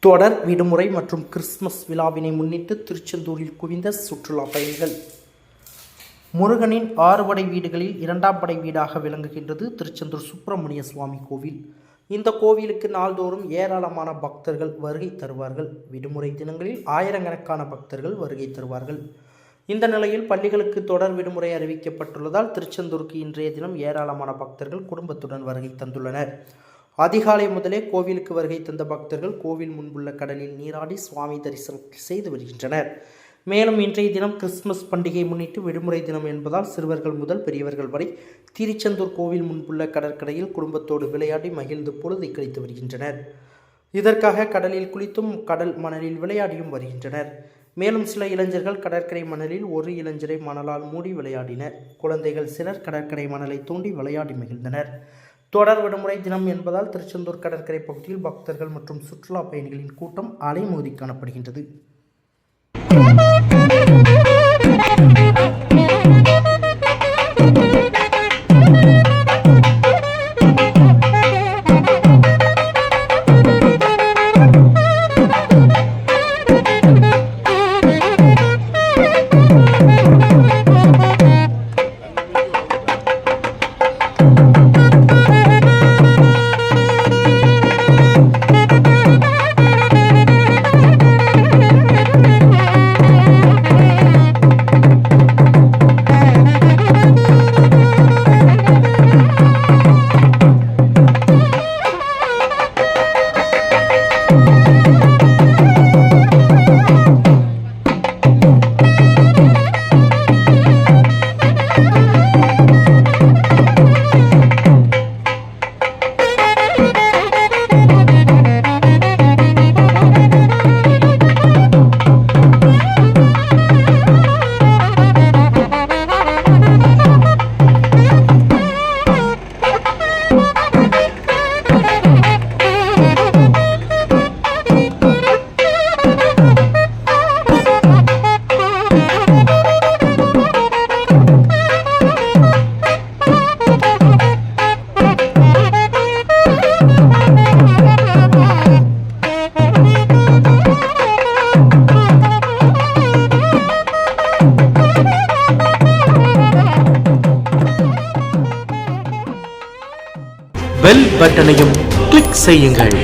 தொடர் விடுமுறை மற்றும் கிறிஸ்துமஸ் விழாவினை முன்னிட்டு திருச்செந்தூரில் குவிந்த சுற்றுலா பயணிகள். முருகனின் 6 படை வீடுகளில் 2ஆம் படை வீடாக விளங்குகின்றது திருச்செந்தூர் சுப்பிரமணிய சுவாமி கோவில். இந்த கோவிலுக்கு நாள்தோறும் ஏராளமான பக்தர்கள் வருகை தருவார்கள். விடுமுறை தினங்களில் ஆயிரக்கணக்கான பக்தர்கள் வருகை தருவார்கள். இந்த நிலையில் பள்ளிகளுக்கு தொடர் விடுமுறை அறிவிக்கப்பட்டுள்ளதால் திருச்செந்தூருக்கு இன்றைய தினம் ஏராளமான பக்தர்கள் குடும்பத்துடன் வருகை தந்துள்ளனர். அதிகாலை முதலே கோவிலுக்கு வருகை தந்த பக்தர்கள் கோவில் முன்புள்ள கடலில் நீராடி சுவாமி தரிசனம் செய்து வருகின்றனர். மேலும் இன்றைய தினம் கிறிஸ்துமஸ் பண்டிகையை முன்னிட்டு விடுமுறை தினம் என்பதால் சிறுவர்கள் முதல் பெரியவர்கள் வரை திருச்செந்தூர் கோவில் முன்புள்ள கடற்கரையில் குடும்பத்தோடு விளையாடி மகிழ்ந்து பொழுதை கழித்து வருகின்றனர். இதற்காக கடலில் குளித்தும் கடல் மணலில் விளையாடியும் வருகின்றனர். மேலும் சில இளைஞர்கள் கடற்கரை மணலில் ஒரு இளைஞரை மணலால் மூடி விளையாடினர். குழந்தைகள் சிலர் கடற்கரை மணலை தோண்டி விளையாடி மகிழ்ந்தனர். தொடர் விடுமுறை தினம் என்பதால் திருச்செந்தூர் கடற்கரை பகுதியில் பக்தர்கள் மற்றும் சுற்றுலா பயணிகளின் கூட்டம் அலைமோதி காணப்படுகின்றது. பெல் பட்டனையும் கிளிக் செய்யுங்கள்.